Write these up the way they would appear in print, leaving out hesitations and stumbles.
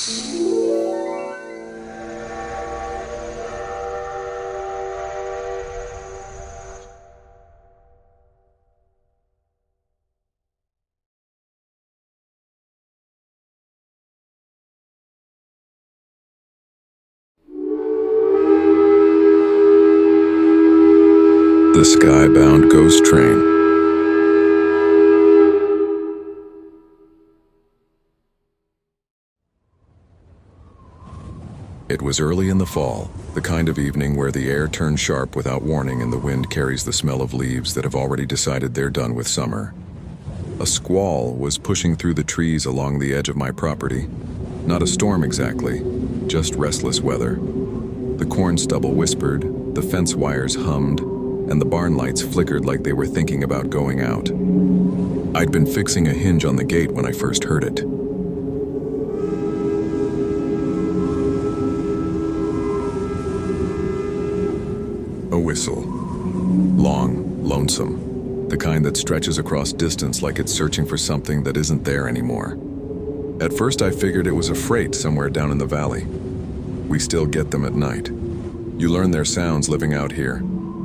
The Skybound ghost train. It was early in the fall, the kind of evening where the air turns sharp without warning and the wind carries the smell of leaves that have already decided they're done with summer. A squall was pushing through the trees along the edge of my property. Not a storm exactly, just restless weather. The corn stubble whispered, the fence wires hummed, and the barn lights flickered like they were thinking about going out. I'd been fixing a hinge on the gate when I first heard it. A whistle. Long, lonesome. The kind that stretches across distance like it's searching for something that isn't there anymore. At first I figured it was a freight somewhere down in the valley. We still get them at night. You learn their sounds living out here.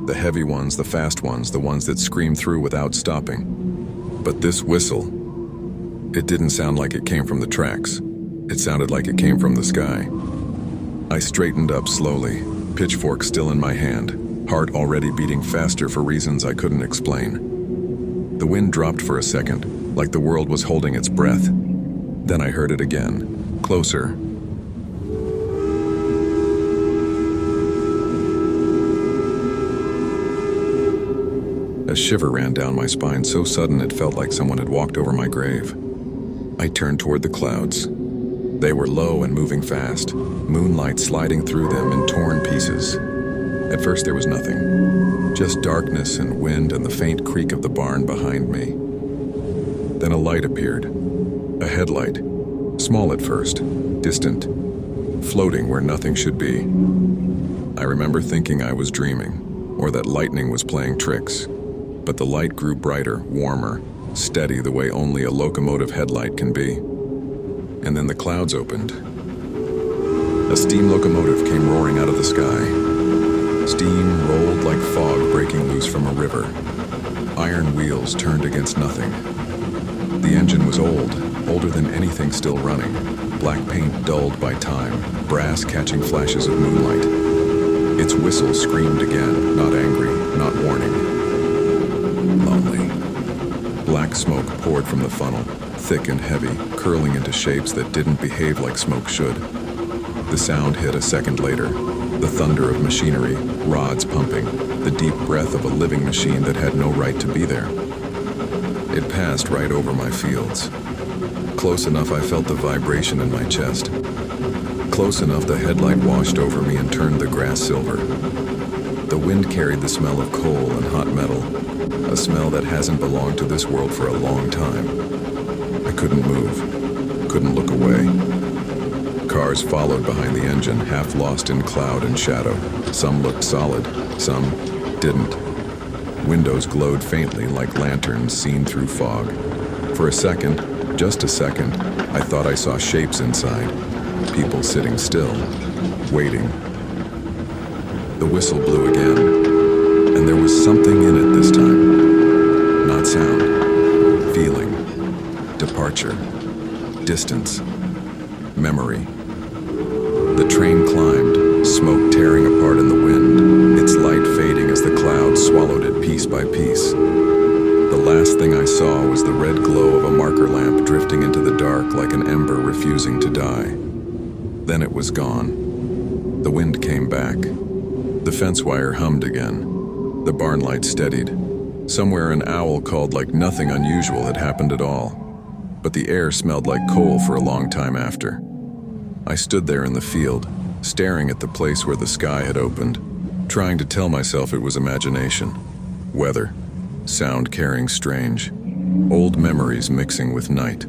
The heavy ones, the fast ones, the ones that scream through without stopping. But this whistle, it didn't sound like it came from the tracks. It sounded like it came from the sky. I straightened up slowly, pitchfork still in my hand, heart already beating faster for reasons I couldn't explain. The wind dropped for a second, like the world was holding its breath. Then I heard it again, closer. A shiver ran down my spine, so sudden it felt like someone had walked over my grave. I turned toward the clouds. They were low and moving fast, moonlight sliding through them in torn pieces. At first there was nothing, just darkness and wind and the faint creak of the barn behind me. Then a light appeared, a headlight, small at first, distant, floating where nothing should be. I remember thinking I was dreaming, or that lightning was playing tricks. But the light grew brighter, warmer, steady the way only a locomotive headlight can be. And then the clouds opened. A steam locomotive came roaring out of the sky. Steam rolled like fog breaking loose from a river. Iron wheels turned against nothing. The engine was old, older than anything still running. Black paint dulled by time, brass catching flashes of moonlight. Its whistle screamed again, not angry, not warning. Lonely. Black smoke poured from the funnel, thick and heavy, curling into shapes that didn't behave like smoke should. The sound hit a second later, the thunder of machinery, rods pumping, the deep breath of a living machine that had no right to be there. It passed right over my fields. Close enough I felt the vibration in my chest. Close enough the headlight washed over me and turned the grass silver. The wind carried the smell of coal and hot metal, a smell that hasn't belonged to this world for a long time. I couldn't move, couldn't look away. Cars followed behind the engine, half lost in cloud and shadow. Some looked solid, some didn't. Windows glowed faintly like lanterns seen through fog. For a second, just a second, I thought I saw shapes inside, people sitting still, waiting. The whistle blew again, and there was something in it this time. Not sound, feeling, departure, distance, memory. The train climbed, smoke tearing apart in the wind, its light fading as the clouds swallowed it piece by piece. The last thing I saw was the red glow of a marker lamp drifting into the dark like an ember refusing to die. Then it was gone. The wind came back. The fence wire hummed again. The barn light steadied. Somewhere an owl called like nothing unusual had happened at all. But the air smelled like coal for a long time after. I stood there in the field, staring at the place where the sky had opened, trying to tell myself it was imagination. Weather, sound carrying strange, old memories mixing with night.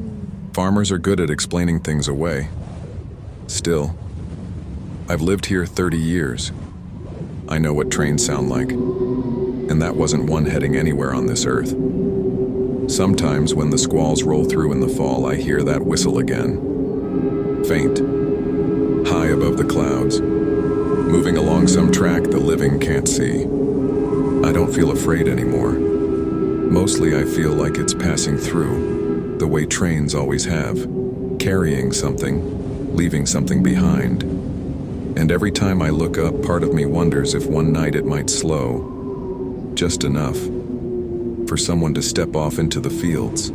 Farmers are good at explaining things away. Still, I've lived here 30 years. I know what trains sound like, and that wasn't one heading anywhere on this earth. Sometimes when the squalls roll through in the fall, I hear that whistle again. Faint, high above the clouds, moving along some track the living can't see. I don't feel afraid anymore. Mostly I feel like it's passing through, the way trains always have, carrying something, leaving something behind. And every time I look up, part of me wonders if one night it might slow, just enough, for someone to step off into the fields.